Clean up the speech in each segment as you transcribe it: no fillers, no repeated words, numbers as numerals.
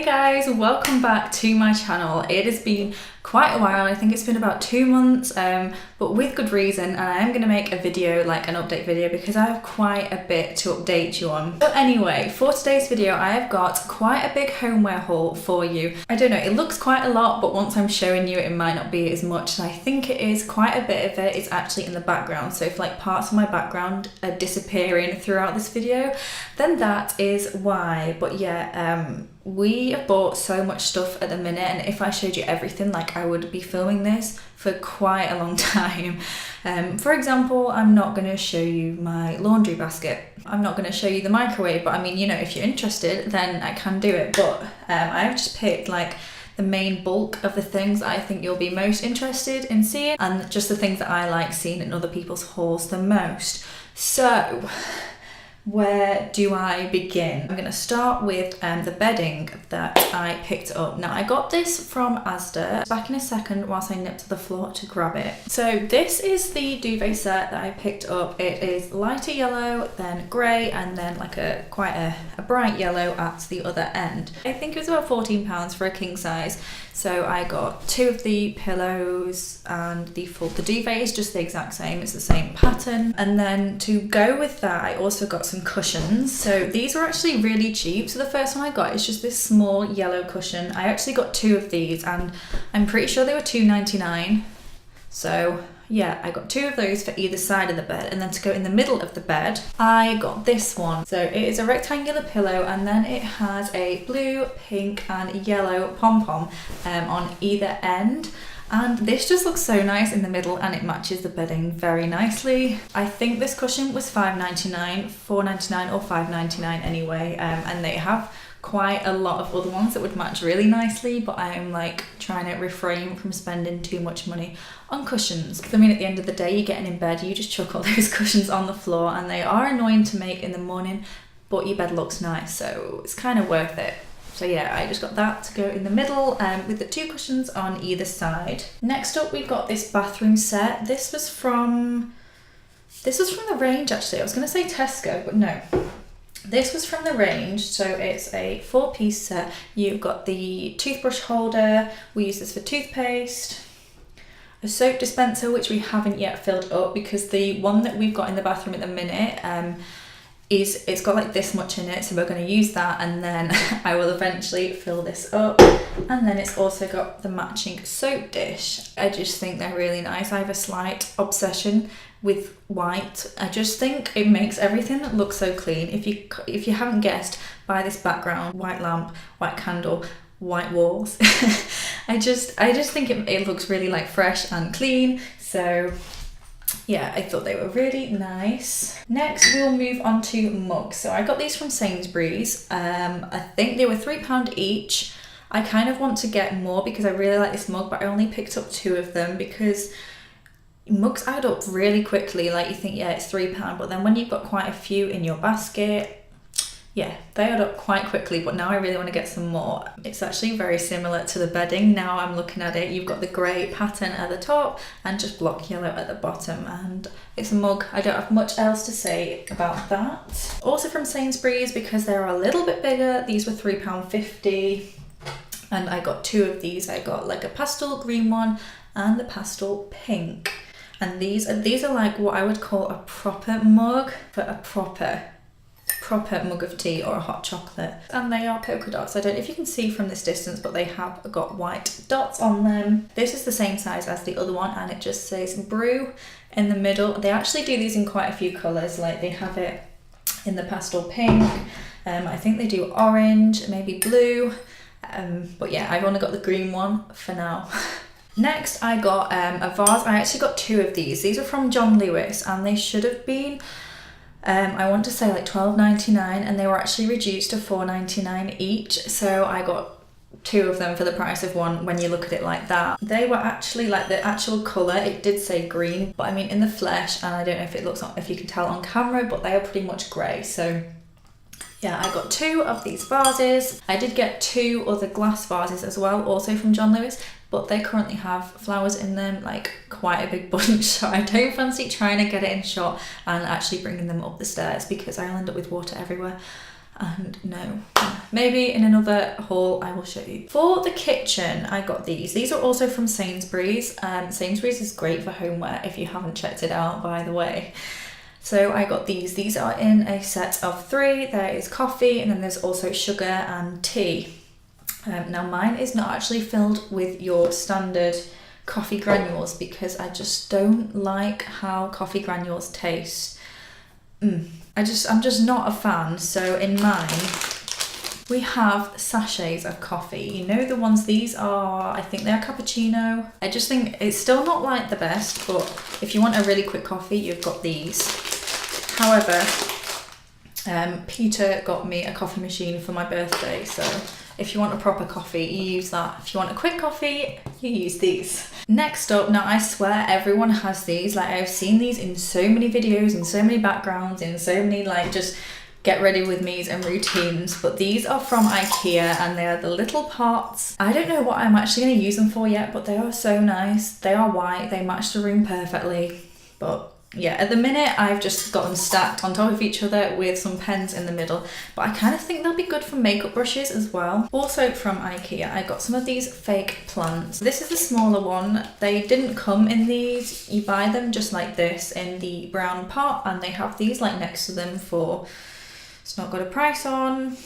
Hey guys, welcome back to my channel. It has been quite a while. I think it's been about 2 months, but with good reason, and I am going to make a video, like an update video, because I have quite a bit to update you on. But anyway, for today's video I have got quite a big homeware haul for you. I don't know, it looks quite a lot, but once I'm showing you it might not be as much, and I think it is. Quite a bit of it is actually in the background, so if like parts of my background are disappearing throughout this video, then that is why. But yeah, we have bought so much stuff at the minute, and if I showed you everything, like I would be filming this for quite a long time. For example, I'm not going to show you my laundry basket. I'm not going to show you the microwave, but I mean, you know, if you're interested, then I can do it. But I've just picked like the main bulk of the things I think you'll be most interested in seeing, and just the things that I like seeing in other people's hauls the most. So where do I begin? I'm going to start with the bedding that I picked up. Now I got this from Asda. Back in a second whilst I nip to the floor to grab it. So this is the duvet set that I picked up. It is lighter yellow, then grey, and then like quite a bright yellow at the other end. I think it was about £14 for a king size. So I got 2 of the pillows, and the duvet is just the exact same, it's the same pattern. And then to go with that, I also got some cushions. So these were actually really cheap. So the first one I got is just this small yellow cushion. I actually got 2 of these, and I'm pretty sure they were £2.99. So yeah, I got 2 of those for either side of the bed, and then to go in the middle of the bed, I got this one. So it is a rectangular pillow, and then it has a blue, pink and yellow pom-pom on either end. And this just looks so nice in the middle, and it matches the bedding very nicely. I think this cushion was $5.99, $4.99 or $5.99 anyway, and they have quite a lot of other ones that would match really nicely, but I'm like trying to refrain from spending too much money on cushions. I mean, at the end of the day, you're getting in bed, you just chuck all those cushions on the floor, and they are annoying to make in the morning, but your bed looks nice, so it's kind of worth it. So yeah, I just got that to go in the middle with the 2 cushions on either side. Next up, we've got this bathroom set. This was from the range actually. I was going to say Tesco, but no. This was from the range, so it's a 4-piece set. You've got the toothbrush holder, we use this for toothpaste, a soap dispenser, which we haven't yet filled up because the one that we've got in the bathroom at the minute it's got like this much in it, so we're going to use that, and then I will eventually fill this up. And then it's also got the matching soap dish. I just think they're really nice. I have a slight obsession with white. I just think it makes everything look so clean. If you haven't guessed by this background, white lamp, white candle, white walls, I just think it looks really like fresh and clean. So yeah, I thought they were really nice. Next, we'll move on to mugs. So I got these from Sainsbury's. I think they were £3 each. I kind of want to get more because I really like this mug, but I only picked up 2 of them because mugs add up really quickly. Like you think, yeah, it's £3, but then when you've got quite a few in your basket, yeah, they add up quite quickly. But now I really want to get some more. It's actually very similar to the bedding. Now I'm looking at it, you've got the grey pattern at the top and just block yellow at the bottom, and it's a mug. I don't have much else to say about that. Also from Sainsbury's, because they're a little bit bigger, these were £3.50, and I got 2 of these. I got like a pastel green one and the pastel pink. And these are like what I would call a proper mug for a proper mug of tea or a hot chocolate. And they are polka dots. I don't know if you can see from this distance, but they have got white dots on them. This is the same size as the other one, and it just says brew in the middle. They actually do these in quite a few colours. Like they have it in the pastel pink, I think they do orange, maybe blue, but yeah, I've only got the green one for now. Next, I got a vase. I actually got 2 of these. These are from John Lewis, and they should have been I want to say like $12.99, and they were actually reduced to $4.99 each. So I got 2 of them for the price of one when you look at it like that. They were actually like the actual colour, it did say green, but I mean in the flesh, and I don't know if you can tell on camera, but they are pretty much grey. So yeah, I got 2 of these vases. I did get 2 other glass vases as well, also from John Lewis, but they currently have flowers in them, like quite a big bunch, so I don't fancy trying to get it in shot and actually bringing them up the stairs because I'll end up with water everywhere. And no, maybe in another haul I will show you. For the kitchen, I got these. These are also from Sainsbury's. Sainsbury's is great for homeware if you haven't checked it out, by the way. So I got these. These are in a set of 3. There is coffee and then there's also sugar and tea. Now mine is not actually filled with your standard coffee granules because I just don't like how coffee granules taste. I'm just not a fan. So in mine, we have sachets of coffee. You know the ones, these are, I think they're cappuccino. I just think it's still not like the best, but if you want a really quick coffee, you've got these. However, Peter got me a coffee machine for my birthday, so if you want a proper coffee, you use that. If you want a quick coffee, you use these. Next up, now I swear everyone has these. Like I've seen these in so many videos, in so many backgrounds, in so many like just get ready with me's and routines, but these are from IKEA and they are the little pots. I don't know what I'm actually going to use them for yet, but they are so nice. They are white, they match the room perfectly, but yeah, at the minute I've just got them stacked on top of each other with some pens in the middle, but I kind of think they'll be good for makeup brushes as well. Also from IKEA, I got some of these fake plants. This is the smaller one. They didn't come in these. You buy them just like this in the brown pot, and they have these like next to them for, it's not got a price on,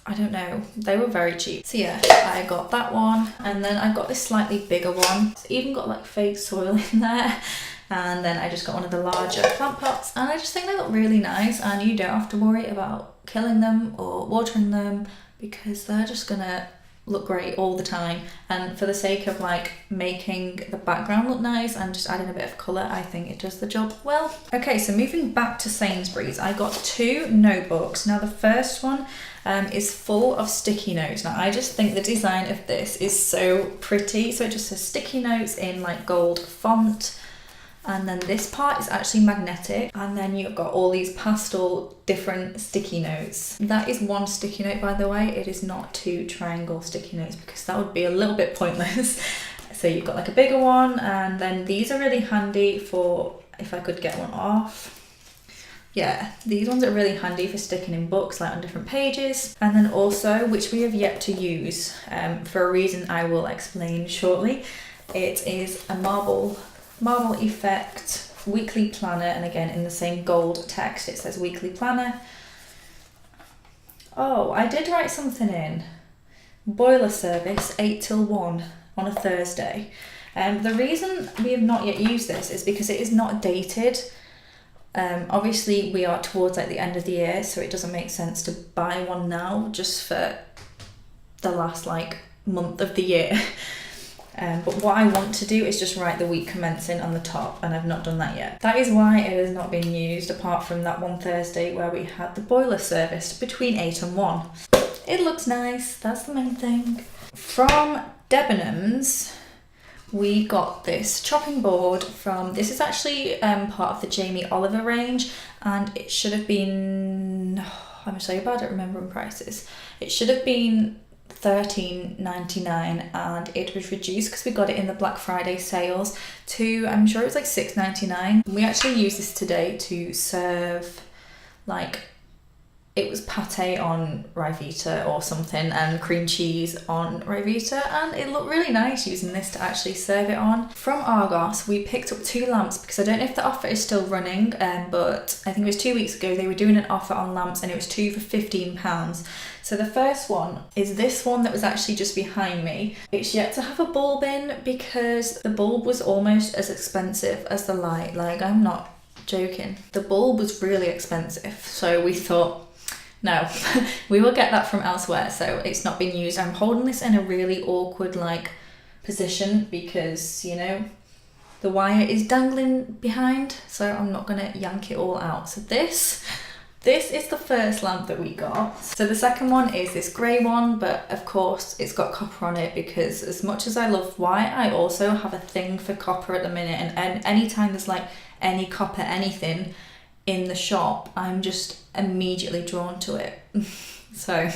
I don't know, they were very cheap. So yeah, I got that one, and then I got this slightly bigger one. It's even got like fake soil in there. And then I just got one of the larger plant pots, and I just think they look really nice, and you don't have to worry about killing them or watering them because they're just gonna look great all the time. And for the sake of like making the background look nice and just adding a bit of colour, I think it does the job well. Okay, so moving back to Sainsbury's, I got 2 notebooks. Now the first one is full of sticky notes. Now I just think the design of this is so pretty. So it just says sticky notes in like gold font. And then this part is actually magnetic, and then you've got all these pastel different sticky notes. That is 1 sticky note, by the way. It is not 2 triangle sticky notes because that would be a little bit pointless. So you've got like a bigger one, and then these are really handy for if I could get one off. Yeah, these ones are really handy for sticking in books, like on different pages. And then also, which we have yet to use for a reason I will explain shortly, it is a marble effect weekly planner, and again in the same gold text it says weekly planner. Oh, I did write something in. Boiler service 8 till 1 on a Thursday. The reason we have not yet used this is because it is not dated. Obviously we are towards like the end of the year, so it doesn't make sense to buy one now just for the last like month of the year. But what I want to do is just write the week commencing on the top, and I've not done that yet. That is why it has not been used, apart from that one Thursday where we had the boiler service between 8 and 1. It looks nice, that's the main thing. From Debenhams, we got this chopping board from, this is actually part of the Jamie Oliver range, and it should have been, I'm so bad at remembering prices. It should have been $13.99, and it was reduced because we got it in the Black Friday sales to, I'm sure it was like $6.99. We actually used this today to serve, like, it was pate on Ryvita or something and cream cheese on Ryvita, and it looked really nice using this to actually serve it on. From Argos, we picked up 2 lamps because I don't know if the offer is still running, but I think it was 2 weeks ago they were doing an offer on lamps, and it was 2 for £15. So the first one is this one that was actually just behind me. It's yet to have a bulb in because the bulb was almost as expensive as the light. Like, I'm not joking. The bulb was really expensive, so we thought, no, we will get that from elsewhere. So it's not been used. I'm holding this in a really awkward like position because, you know, the wire is dangling behind, so I'm not gonna yank it all out. So this is the first lamp that we got. So the second one is this grey one, but of course it's got copper on it because as much as I love white, I also have a thing for copper at the minute, and anytime there's like any copper anything in the shop, I'm just immediately drawn to it. So,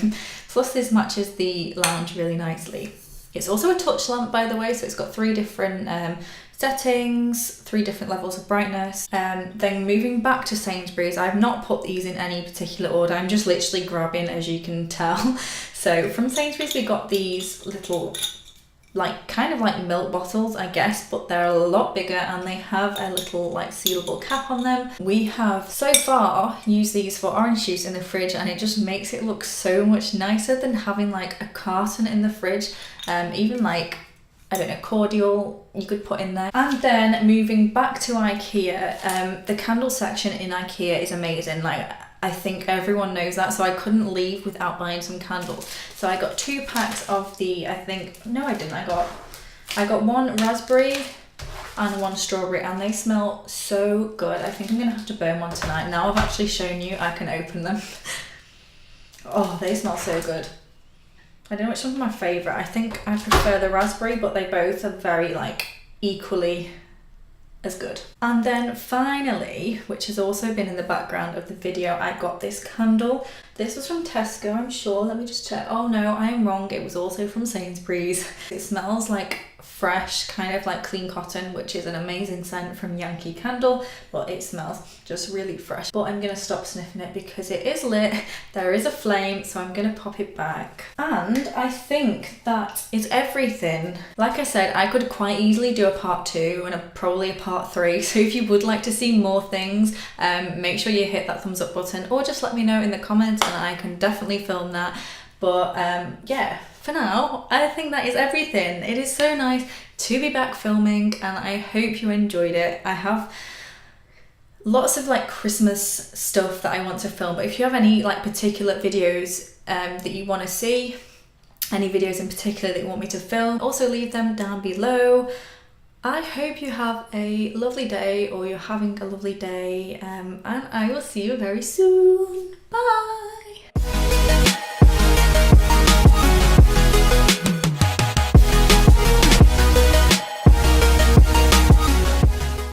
plus this matches the lounge really nicely. It's also a touch lamp, by the way, so it's got 3 different settings, 3 different levels of brightness. Then moving back to Sainsbury's, I've not put these in any particular order, I'm just literally grabbing, as you can tell. So from Sainsbury's we got these little kind of like milk bottles, I guess, but they're a lot bigger and they have a little like sealable cap on them. We have so far used these for orange juice in the fridge, and it just makes it look so much nicer than having like a carton in the fridge. Even like, I don't know, cordial you could put in there. And then moving back to IKEA, the candle section in IKEA is amazing. Like, I think everyone knows that, so I couldn't leave without buying some candles. So I got 2 packs of the, no I didn't, I got 1 raspberry and 1 strawberry, and they smell so good. I think I'm gonna have to burn one tonight. Now I've actually shown you, I can open them. Oh, they smell so good. I don't know which one's my favourite. I think I prefer the raspberry, but they both are very like equally as good. And then finally, which has also been in the background of the video, I got this candle. This was from Tesco, I'm sure. Let me just check. Oh no, I am wrong. It was also from Sainsbury's. It smells like fresh, kind of like clean cotton, which is an amazing scent from Yankee Candle, but it smells just really fresh. But I'm gonna stop sniffing it because it is lit. There is a flame, so I'm gonna pop it back. And I think that is everything. Like I said, I could quite easily do a part 2 and probably a part 3. So if you would like to see more things, make sure you hit that thumbs up button, or just let me know in the comments and I can definitely film that. But yeah, for now, I think that is everything. It is so nice to be back filming, and I hope you enjoyed it. I have lots of like Christmas stuff that I want to film, but if you have any like particular videos that you want to see, any videos in particular that you want me to film, also leave them down below. I hope you have a lovely day, or you're having a lovely day, and I will see you very soon. Bye!